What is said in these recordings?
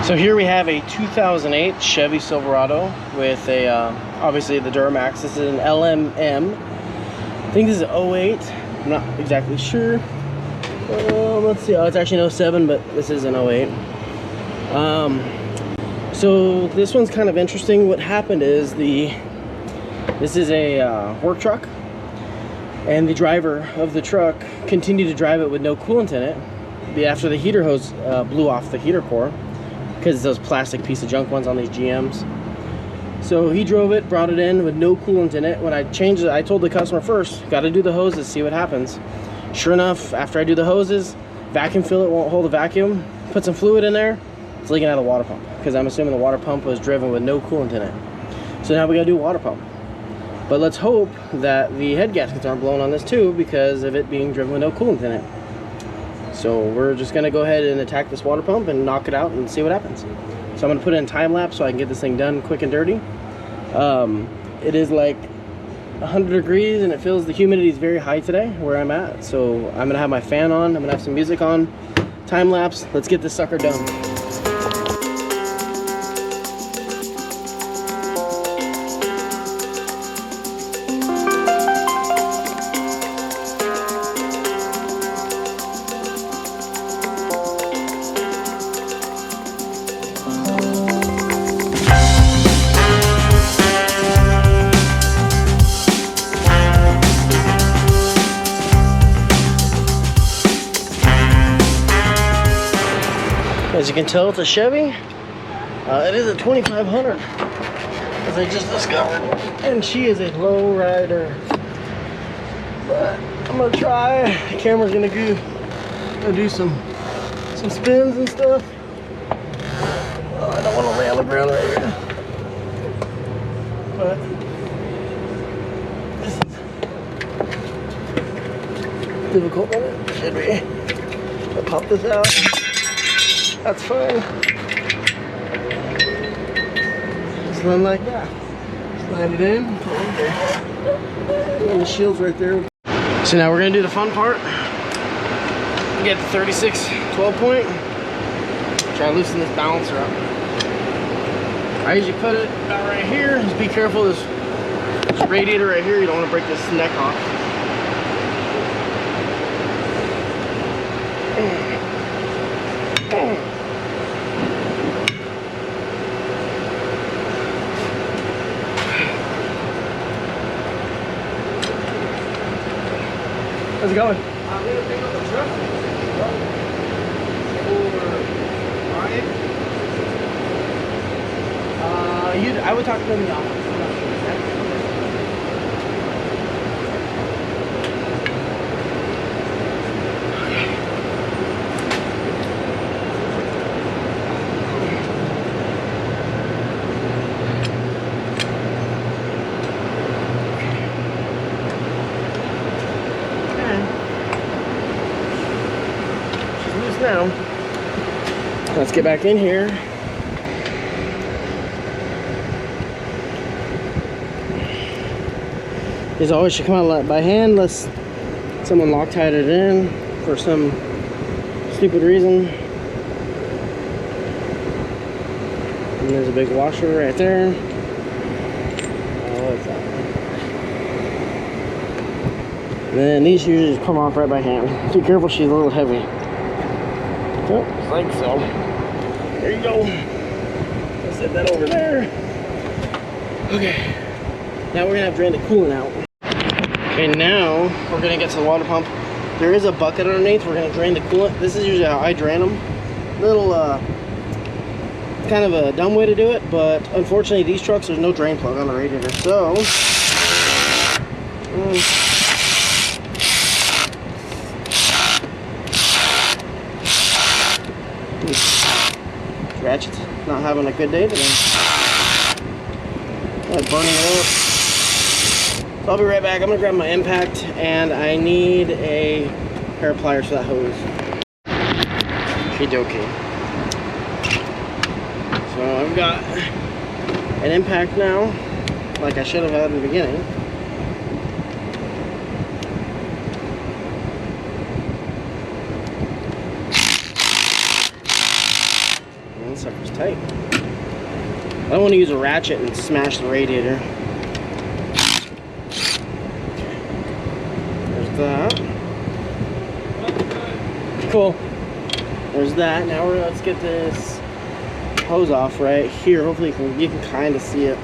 So here we have a 2008 Chevy Silverado with a, obviously the Duramax. This is an LMM. I think this is 08. I'm not exactly sure. Let's see. Oh, it's actually an 07, but this is an 08. So this one's kind of interesting. What happened is this is a work truck, and the driver of the truck continued to drive it with no coolant in it after the heater hose blew off the heater core, because it's those plastic piece of junk ones on these GMs. So he drove it, brought it in with no coolant in it. When I changed it, I told the customer first, got to do the hoses, see what happens. Sure enough, after I do the hoses, vacuum fill it won't hold a vacuum. Put some fluid in there, it's leaking out of the water pump, because I'm assuming the water pump was driven with no coolant in it. So now we gotta do a water pump. But let's hope that the head gaskets aren't blown on this too, because of it being driven with no coolant in it. So we're just gonna go ahead and attack this water pump and knock it out and see what happens. So I'm gonna put it in time lapse so I can get this thing done quick and dirty. It is like 100 degrees and it feels the humidity is very high today where I'm at. So I'm gonna have my fan on, I'm gonna have some music on, time lapse, let's get this sucker done. As you can tell, it's a Chevy. It is a 2500, as I just discovered, and she is a low rider. But I'm gonna try. The camera's gonna go do some spins and stuff. Oh, I don't want to lay on the ground right here, but this is difficult. Should we? I'll pop this out. That's fine. Just run like that. Slide it in. And the shield's right there. So now we're gonna do the fun part. Get the 36 12 point. Try to loosen this balancer up. I usually put it about right here. Just be careful, this radiator right here, you don't want to break this neck off. How's it going? I'm going to pick up the truck. I would talk to them in the office. Now, let's get back in here. These always should come out by hand unless someone Loctited it in for some stupid reason. And there's a big washer right there. Oh, what's that? And then these usually just come off right by hand. Be careful, she's a little heavy. Oh, I think so. There you go. I'll set that over there. Okay. Now we're gonna have drained the coolant out. Okay, now we're gonna get to the water pump. There is a bucket underneath. We're gonna drain the coolant. This is usually how I drain them. Little, kind of a dumb way to do it, but unfortunately these trucks, there's no drain plug on the radiator. So, Ratchet's not having a good day today. Burning it up. So I'll be right back. I'm gonna grab my impact, and I need a pair of pliers for that hose. Okie-dokie. So I've got an impact now, like I should have had in the beginning. sucker's tight. I don't want to use a ratchet and smash the radiator. There's that. Cool. There's that. Now let's get this hose off right here. Hopefully you can kind of see it.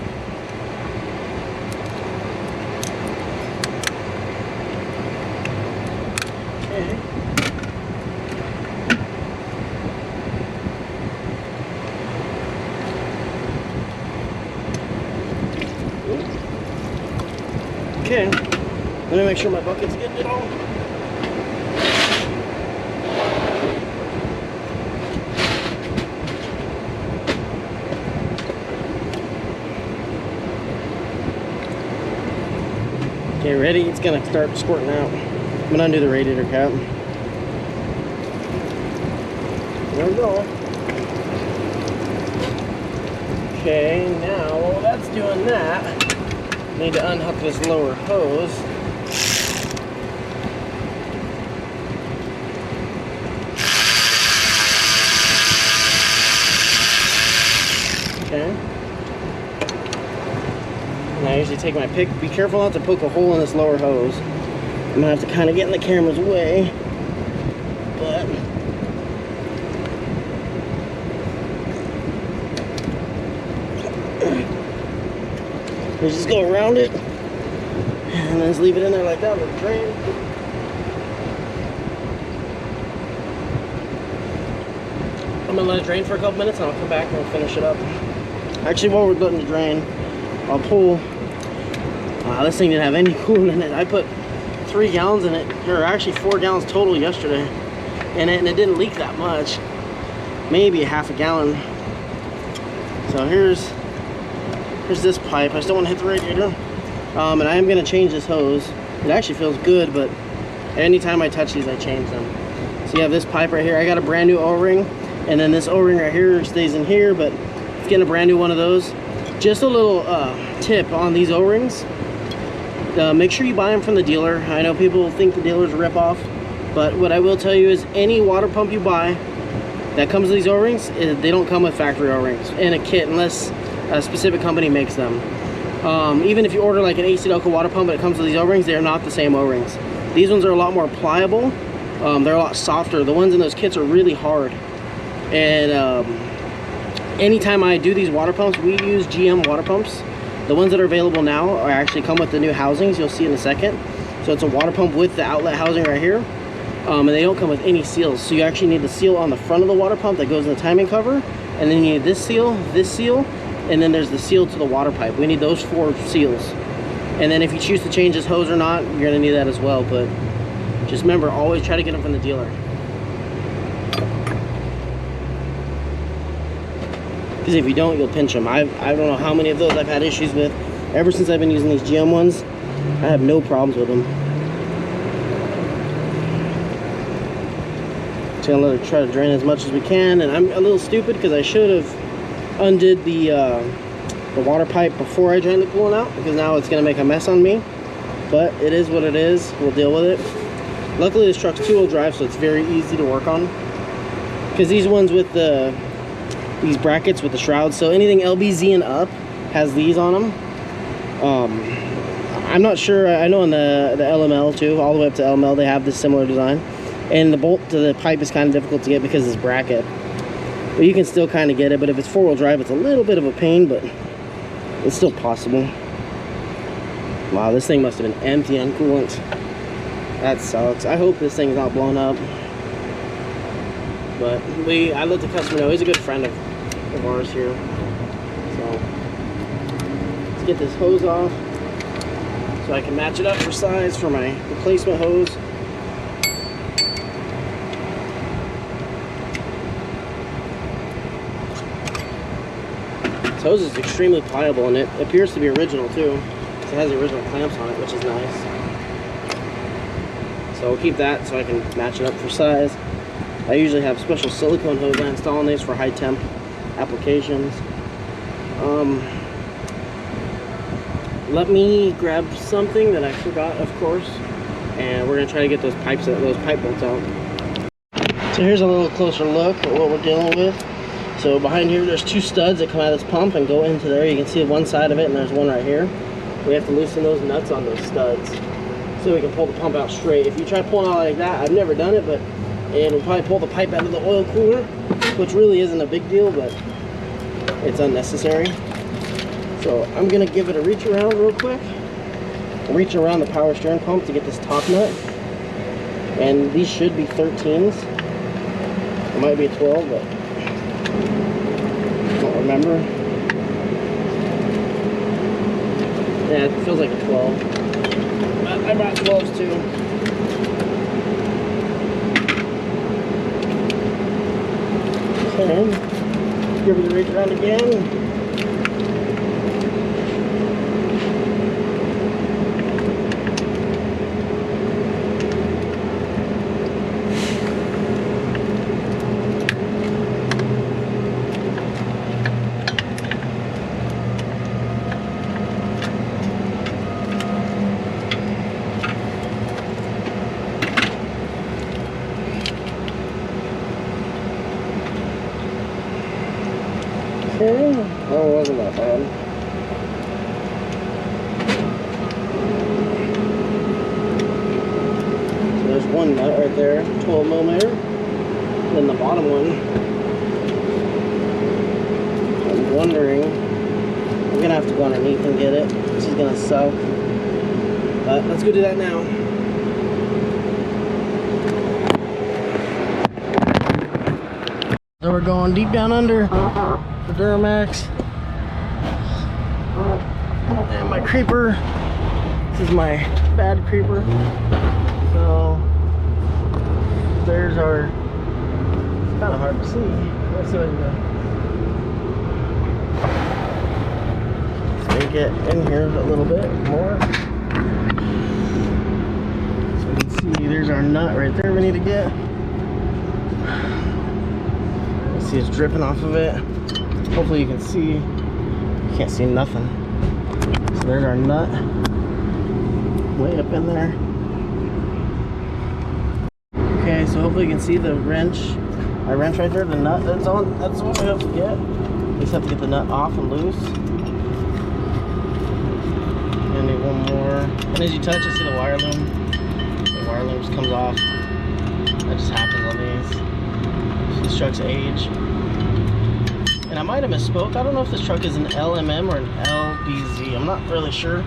Okay, let me make sure my bucket's getting it all. Okay, ready? It's gonna start squirting out. I'm gonna undo the radiator cap. There we go. Okay, now while that's doing that, need to unhook this lower hose. Okay. And I usually take my pick. Be careful not to poke a hole in this lower hose. I'm gonna have to kind of get in the camera's way. But we just go around it and then just leave it in there like that with the drain. I'm gonna let it drain for a couple minutes and I'll come back and we'll finish it up. Actually, while we're letting it drain, I'll pull. This thing didn't have any coolant in it. I put 3 gallons in it, or actually 4 gallons total yesterday in it, and it didn't leak that much. Maybe a half a gallon. So here's this pipe. I still want to hit the radiator, and I am going to change this hose. It actually feels good, but anytime I touch these I change them. So you have this pipe right here. I got a brand new O-ring, and then this O-ring right here stays in here, but it's getting a brand new one of those. Just a little tip on these O-rings, make sure you buy them from the dealer. I know people think the dealer's a rip-off, but what I will tell you is any water pump you buy that comes with these O-rings, they don't come with factory O-rings in a kit unless a specific company makes them. Even if you order like an AC Delco water pump that comes with these O-rings, they are not the same O-rings. These ones are a lot more pliable. They're a lot softer. The ones in those kits are really hard. And anytime I do these water pumps, we use GM water pumps. The ones that are available now are actually come with the new housings. You'll see in a second. So it's a water pump with the outlet housing right here. And they don't come with any seals. So you actually need the seal on the front of the water pump that goes in the timing cover. And then you need this seal, and then there's the seal to the water pipe. We need those 4 seals. And then if you choose to change this hose or not, you're gonna need that as well. But just remember, always try to get them from the dealer. Because if you don't, you'll pinch them. I don't know how many of those I've had issues with. Ever since I've been using these GM ones, I have no problems with them. Just gonna let it try to drain as much as we can. And I'm a little stupid because I should have undid the water pipe before I drained the coolant out, because now it's gonna make a mess on me. But it is what it is. We'll deal with it. Luckily this truck's 2-wheel drive, so it's very easy to work on. Because these ones with these brackets with the shrouds, so anything LBZ and up has these on them. I'm not sure. I know on the LML too, all the way up to LML, they have this similar design. And the bolt to the pipe is kind of difficult to get because of this bracket. But you can still kind of get it. But if it's 4-wheel drive, it's a little bit of a pain, but it's still possible. Wow, this thing must have been empty on coolant. That sucks. I hope this thing's not blown up. But I let the customer know. He's a good friend of ours here. So let's get this hose off so I can match it up for size for my replacement hose. This hose is extremely pliable, and it appears to be original too. It has the original clamps on it, which is nice. So I'll keep that so I can match it up for size. I usually have special silicone hose I install on these for high temp applications. Let me grab something that I forgot, of course, and we're gonna try to get those pipe bolts out. So here's a little closer look at what we're dealing with. So behind here, there's 2 studs that come out of this pump and go into there. You can see one side of it, and there's one right here. We have to loosen those nuts on those studs so we can pull the pump out straight. If you try pulling out like that, I've never done it, but it'll probably pull the pipe out of the oil cooler, which really isn't a big deal, but it's unnecessary. So I'm gonna give it a reach around real quick. Reach around the power steering pump to get this top nut. And these should be 13s. It might be a 12, but I don't remember. Yeah, it feels like a 12. I brought 12s too. Okay. Give it a reach around again. Oh, it wasn't that bad. So there's one nut right there, 12 millimeter. Then the bottom one, I'm wondering, I'm gonna have to go underneath and get it. This is gonna suck. But let's go do that now. So we're going deep down under the Duramax. And my creeper. This is my bad creeper. So there's our, it's kind of hard to see. Let's see what we do. So we get in here a little bit more. So you can see there's our nut right there we need to get. See, it's dripping off of it. Hopefully you can see. You can't see nothing. So there's our nut way up in there. Okay, so hopefully you can see the wrench. Our wrench right there, the nut that's on. That's what we have to get. We just have to get the nut off and loose. And need one more. And as you touch it, see the wire loom. The wire loom just comes off. That just happens on these. This truck's age. And I might have misspoke. I don't know if this truck is an LMM or an LBZ. I'm not really sure,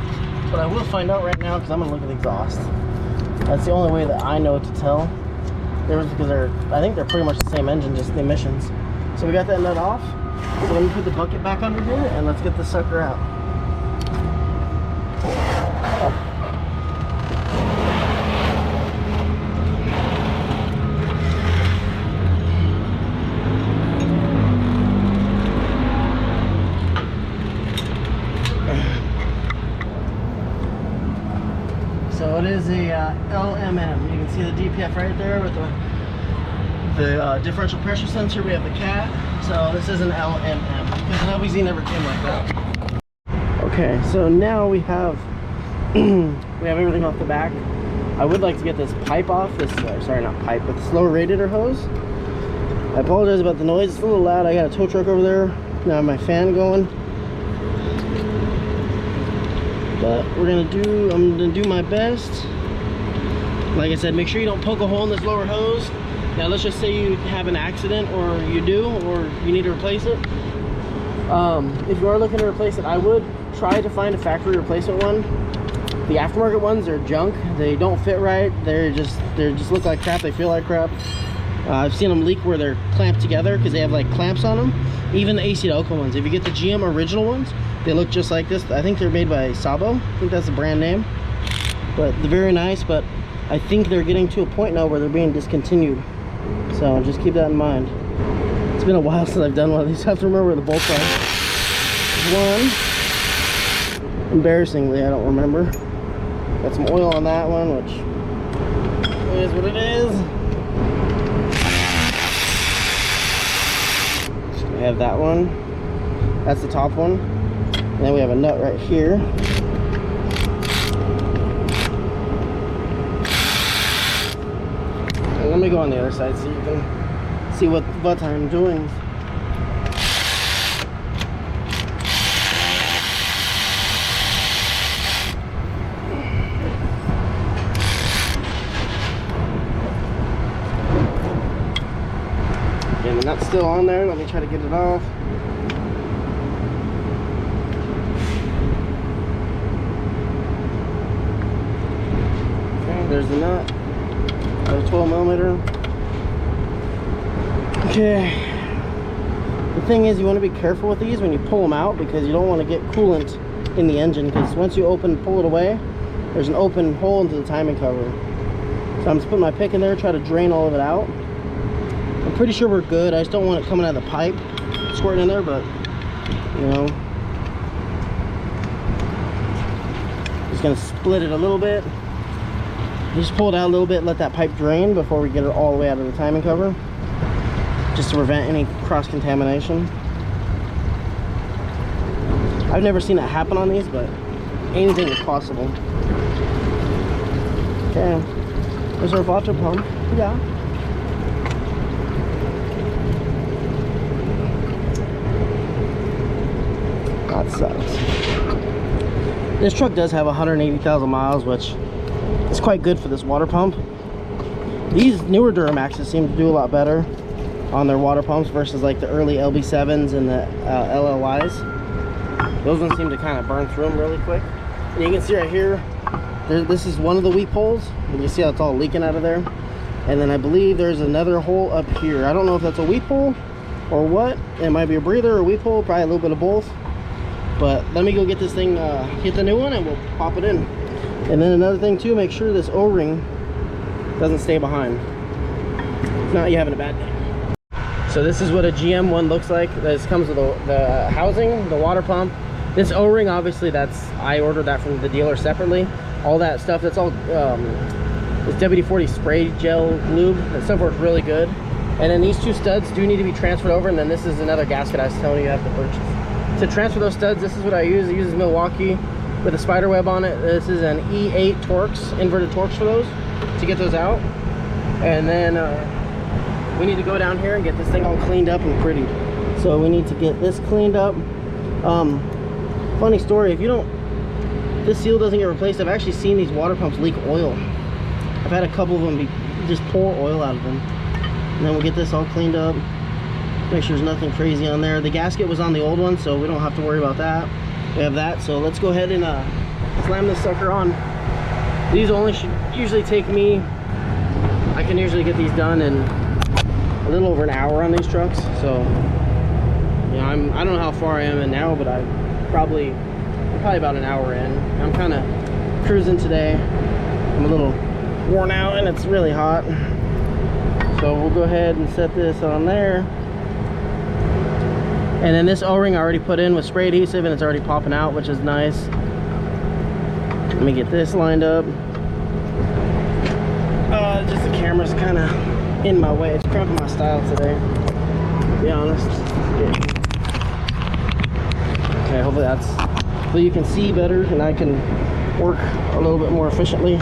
but I will find out right now because I'm gonna look at the exhaust. That's the only way that I know to tell. Because I think they're pretty much the same engine, just the emissions. So we got that nut off. So let me put the bucket back under here and let's get this sucker out. So it is a LMM. You can see the DPF right there with the differential pressure sensor. We have the cat. So this is an LMM because an LBZ never came like that. Okay, so now we have we have everything off the back. I would like to get this pipe off. This sorry, not pipe, but the slow radiator hose. I apologize about the noise. It's a little loud. I got a tow truck over there. Now I have my fan going. But I'm gonna do my best. Like I said, make sure you don't poke a hole in this lower hose. Now let's just say you have an accident, or you do, or you need to replace it. If you are looking to replace it, I would try to find a factory replacement one. The aftermarket ones are junk. They don't fit right. They just look like crap. They feel like crap. I've seen them leak where they're clamped together because they have like clamps on them. Even the AC to Oka ones. If you get the GM original ones, they look just like this. I think they're made by Sabo. I think that's the brand name. But they're very nice, but I think they're getting to a point now where they're being discontinued. So just keep that in mind. It's been a while since I've done one of these. I have to remember where the bolts are. One. Embarrassingly, I don't remember. Got some oil on that one, which is what it is. We have that one. That's the top one. And then we have a nut right here. And let me go on the other side so you can see what I'm doing. still on there. Let me try to get it off. Okay, there's the nut. Got a 12mm. Okay. The thing is, you want to be careful with these when you pull them out, because you don't want to get coolant in the engine, because once you pull it away, there's an open hole into the timing cover. So I'm just putting my pick in there, try to drain all of it out. I'm pretty sure we're good. I just don't want it coming out of the pipe, squirting in there, but you know. Just gonna split it a little bit. Just pull it out a little bit, let that pipe drain before we get it all the way out of the timing cover, just to prevent any cross-contamination. I've never seen that happen on these, but anything is possible. Okay, there's our water pump. Yeah. That sucks. This truck does have 180,000 miles, which is quite good for this water pump. These newer Duramaxes seem to do a lot better on their water pumps versus like the early LB7s and the LLYs. Those ones seem to kind of burn through them really quick. And you can see right here, this is one of the weep holes. And you see how it's all leaking out of there. And then I believe there's another hole up here. I don't know if that's a weep hole or what. It might be a breather or a weep hole, probably a little bit of both. But let me go get this thing, get the new one, and we'll pop it in. And then another thing too, make sure this O-ring doesn't stay behind. If not, you're having a bad day. So this is what a GM one looks like. This comes with the housing, the water pump. This O-ring, obviously, I ordered that from the dealer separately. All that stuff, that's all this WD-40 spray gel lube. That stuff works really good. And then these two studs do need to be transferred over, and then this is another gasket I was telling you have to purchase. To transfer those studs, this is what I use. It uses Milwaukee with a spider web on it. This is an E8 Torx, inverted Torx for those, to get those out. And then we need to go down here and get this thing all cleaned up and pretty. So we need to get this cleaned up. Funny story, if this seal doesn't get replaced, I've actually seen these water pumps leak oil. I've had a couple of them just pour oil out of them. And then we'll get this all cleaned up. Make sure there's nothing crazy on there. The gasket was on the old one, so we don't have to worry about that. We have that, so let's go ahead and slam this sucker on. These only should usually take me, I can usually get these done in a little over an hour on these trucks. So, you know, I don't know how far I am in now, but I'm probably about an hour in. I'm kind of cruising today. I'm a little worn out and it's really hot. So we'll go ahead and set this on there. And then this O-ring I already put in with spray adhesive, and it's already popping out, which is nice. Let me get this lined up. Just the camera's kind of in my way. It's cramping my style today, to be honest. Okay, hopefully you can see better and I can work a little bit more efficiently.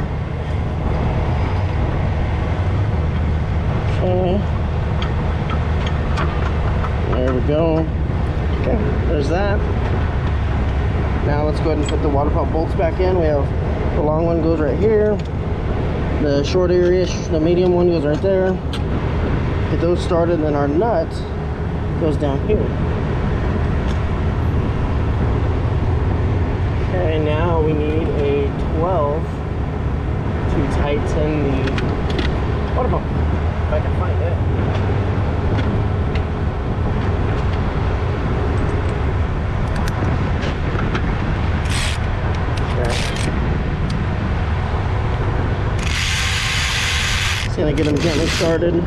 Okay. There we go. Okay, there's that. Now let's go ahead and put the water pump bolts back in. We have the long one goes right here. The short area, the medium one goes right there. Get those started, and then our nut goes down here. Okay, now we need a 12 to tighten the water pump, if I can find it. Just gonna get them gently started.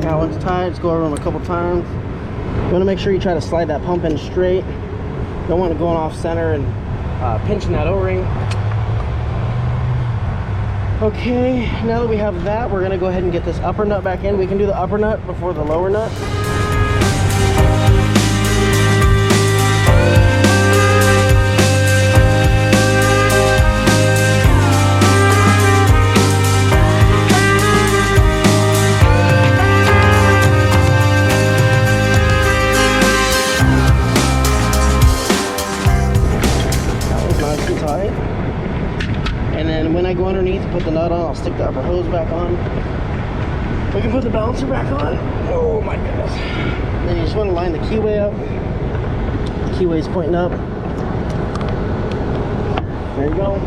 Now it's tight, let's go over them a couple times. You want to make sure you try to slide that pump in straight. Don't want it going off center and pinching that O-ring. Okay, now that we have that, we're gonna go ahead and get this upper nut back in. We can do the upper nut before the lower nut. And then when I go underneath to put the nut on, I'll stick the upper hose back on. We can put the balancer back on. Oh my goodness. And then you just want to line the keyway up. The keyway's pointing up. There you go.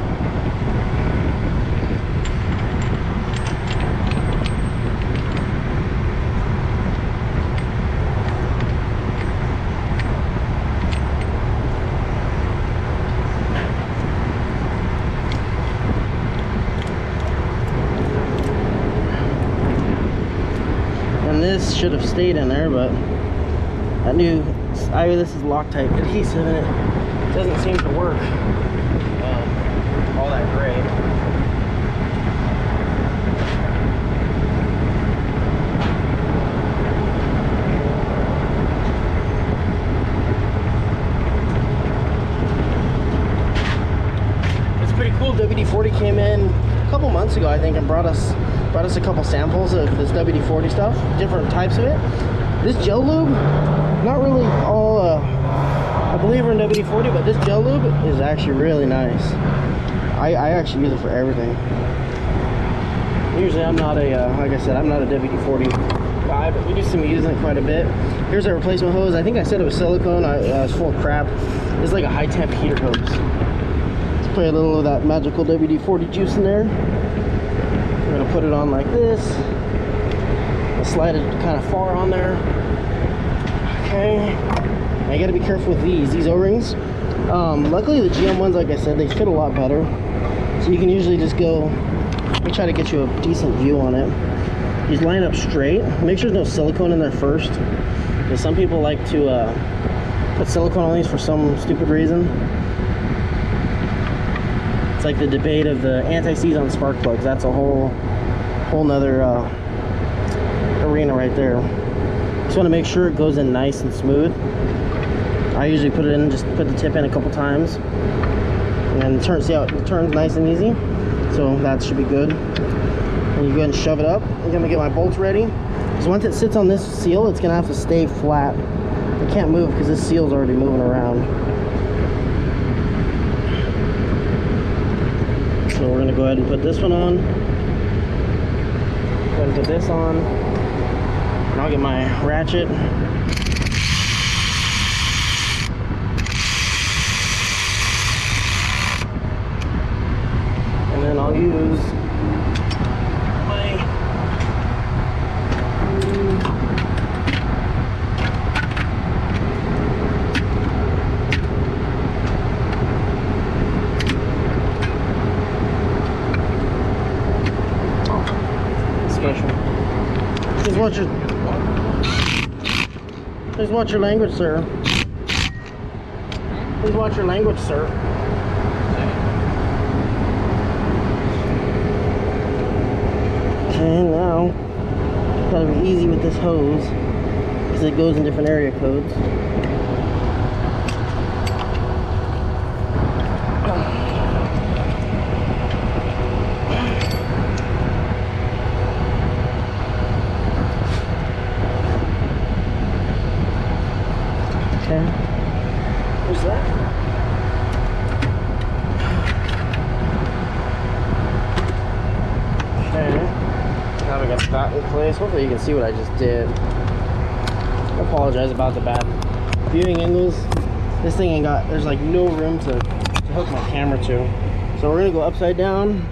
This should have stayed in there, but that new this is Loctite adhesive and it doesn't seem to work all that great. It's pretty cool. WD-40 came in a couple months ago, I think, and brought us a couple samples of this WD-40 stuff, different types of it. This gel lube, not really all a believer in WD-40, but this gel lube is actually really nice. I actually use it for everything. Usually I'm not a, like I said, I'm not a WD-40 guy, but we do some using it quite a bit. Here's our replacement hose. I think I said it was silicone. I was full of crap. It's like a high temp heater hose. Let's put a little of that magical WD-40 juice in there. We're gonna put it on like this. I'll slide it kind of far on there. Okay. Now you gotta be careful with these O-rings. Luckily the GM ones, like I said, they fit a lot better. So you can usually just go, let me try to get you a decent view on it. Just line up straight. Make sure there's no silicone in there first. Because some people like to put silicone on these for some stupid reason. It's like the debate of the anti-seize on spark plugs. That's a whole nother arena right there. Just want to make sure it goes in nice and smooth. I usually put it in, just put the tip in a couple times, and see how it turns nice and easy. So that should be good. And you go ahead and shove it up. I'm gonna get my bolts ready. So once it sits on this seal, it's gonna have to stay flat. It can't move because this seal's already moving around. So we're gonna go ahead and put this one on. Go ahead and put this on. And I'll get my ratchet. And then I'll use my Please watch your language, sir. Please watch your language, sir. Okay, now gotta be easy with this hose because it goes in different area codes. Okay, where's that? Okay, now we got that in place. Hopefully you can see what I just did. I apologize about the bad viewing angles. This thing ain't got, there's like no room to hook my camera to. So we're gonna go upside down.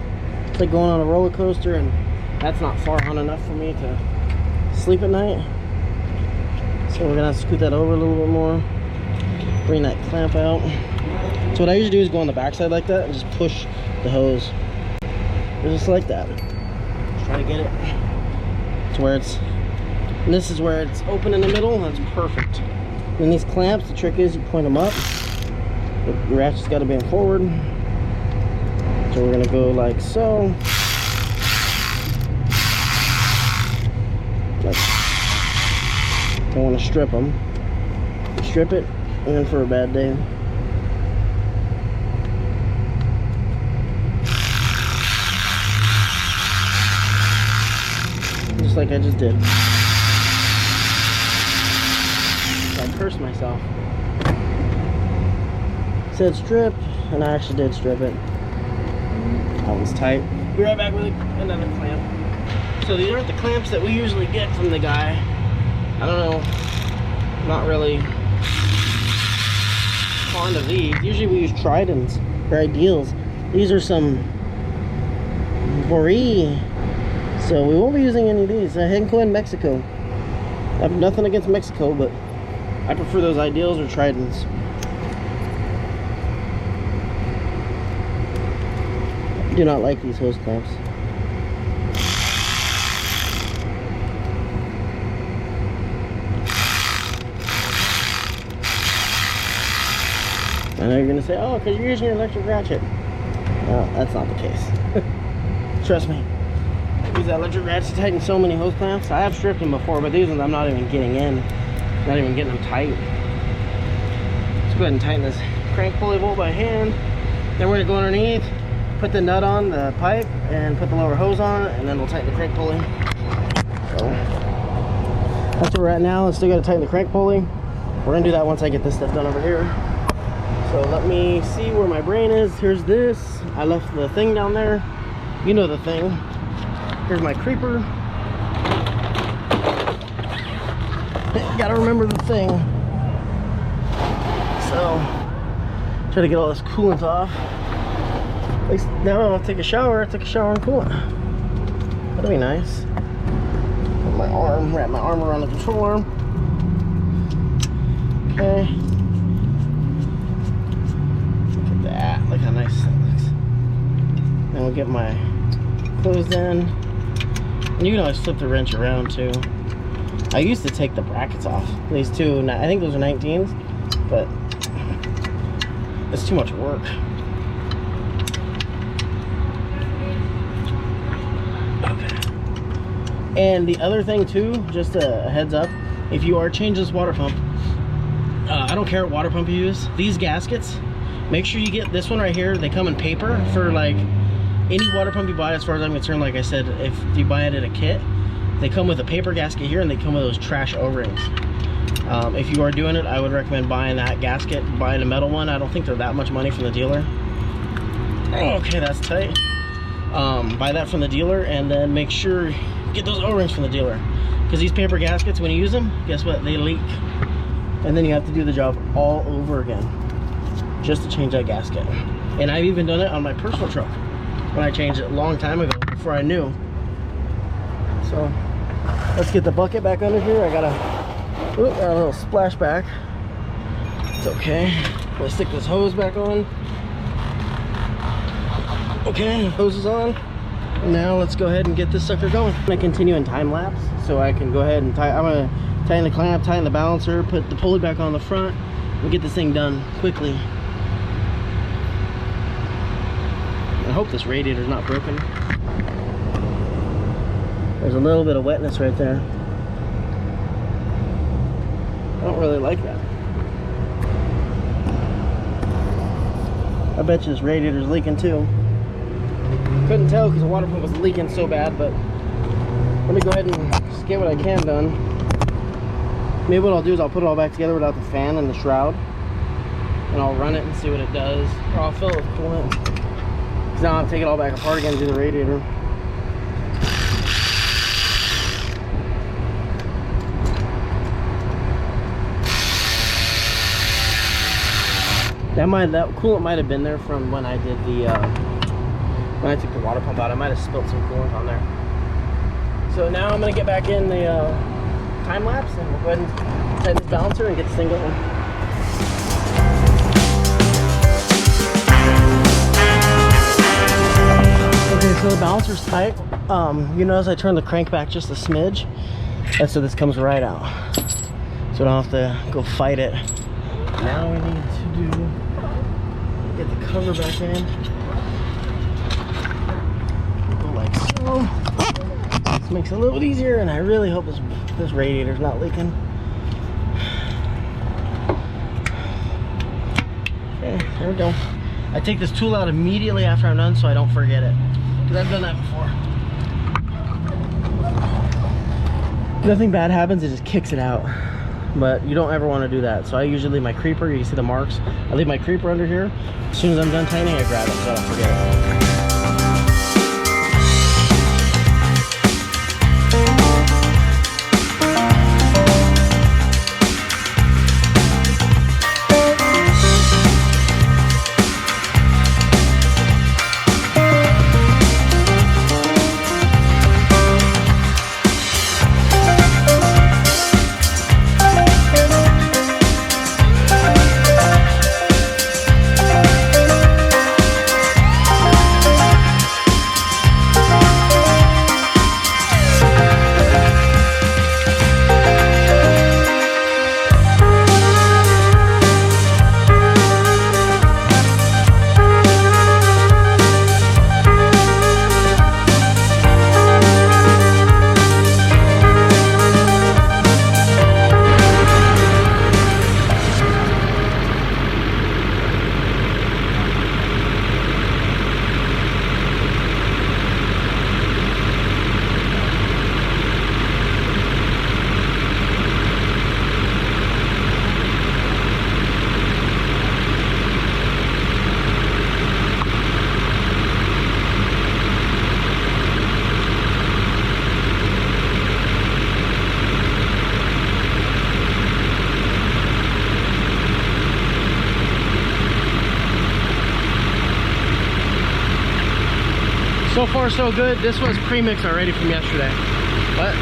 It's like going on a roller coaster, and that's not far on enough for me to sleep at night. So we're gonna have to scoot that over a little bit more. Bring that clamp out. So what I usually do is go on the backside like that and just push the hose. Just like that. Try to get it to where it's, and this is where it's open in the middle. That's perfect. And these clamps, the trick is you point them up. The ratchet's got to be in forward. So we're gonna go like so. I want to strip them. Strip it, and then for a bad day. Just like I just did. I cursed myself. It said strip, and I actually did strip it. That was tight. Be right back with another clamp. So these aren't the clamps that we usually get from the guy. I don't know. Not really fond of these. Usually we use Tridents or Ideals. These are some Bori. So we won't be using any of these. Henko in Mexico. I have nothing against Mexico, but I prefer those Ideals or Tridents. I do not like these hose clamps. I know you're gonna say, oh, because you're using your electric ratchet. No, that's not the case. Trust me. I use that electric ratchet to tighten so many hose clamps. I have stripped them before, but these ones I'm not even getting in. Not even getting them tight. Let's go ahead and tighten this crank pulley bolt by hand. Then we're gonna go underneath, put the nut on the pipe, and put the lower hose on, and then we'll tighten the crank pulley. So that's where we're at now. Let's still gotta tighten the crank pulley. We're gonna do that once I get this stuff done over here. So let me see where my brain is. Here's this. I left the thing down there. You know the thing. Here's my creeper. Gotta remember the thing. So try to get all this coolant off. At least now I'll take a shower. I took a shower and coolant. That'll be nice. Put my arm, wrap my arm around the control arm. Okay. Look how nice that looks. Then we'll get my closed in. And you can always flip the wrench around too. I used to take the brackets off. These two, I think those are 19s, but it's too much work. Okay. And the other thing too, just a heads up, if you are changing this water pump, I don't care what water pump you use, these gaskets, make sure you get this one right here. They come in paper for like any water pump you buy. As far as I'm concerned, like I said, if you buy it in a kit, they come with a paper gasket here, and they come with those trash O-rings. If you are doing it, I would recommend buying that gasket, buying a metal one. I don't think they're that much money from the dealer. Okay, that's tight. Buy that from the dealer, and then make sure get those O-rings from the dealer, because these paper gaskets, when you use them, guess what, they leak, and then you have to do the job all over again just to change that gasket. And I've even done it on my personal truck when I changed it a long time ago before I knew. So let's get the bucket back under here. I got a little splashback. It's okay. Let's stick this hose back on. Okay, hose is on. Now let's go ahead and get this sucker going. I'm gonna continue in time lapse so I can go ahead and I'm gonna tighten the clamp, tighten the balancer, put the pulley back on the front, and get this thing done quickly. I hope this radiator's not broken. There's a little bit of wetness right there. I don't really like that. I bet you this radiator's leaking too. Couldn't tell because the water pump was leaking so bad, but let me go ahead and just get what I can done. Maybe what I'll do is I'll put it all back together without the fan and the shroud, and I'll run it and see what it does, or I'll fill it with coolant. Because now I'll have to take it all back apart again and do the radiator. That coolant might have been there from when I did the when I took the water pump out. I might have spilled some coolant on there. So now I'm gonna get back in the time lapse, and we'll go ahead and tighten this balancer and get this thing going. Okay, so the balancer's tight. You notice I turned the crank back just a smidge, and so this comes right out. So I don't have to go fight it. Now we need to get the cover back in. Go like so. This makes it a little bit easier, and I really hope this radiator's not leaking. Okay, there we go. I take this tool out immediately after I'm done so I don't forget it, because I've done that before. Nothing bad happens, it just kicks it out. But you don't ever want to do that. So I usually leave my creeper, you can see the marks. I leave my creeper under here. As soon as I'm done tightening, I grab it so I don't forget it. So far so good. This was pre-mix already from yesterday, but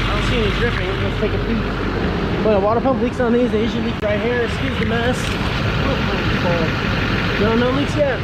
I don't see any dripping. Let's take a peek. When a water pump leaks on these, they usually leak right here. Excuse the mess. Oh, no leaks yet.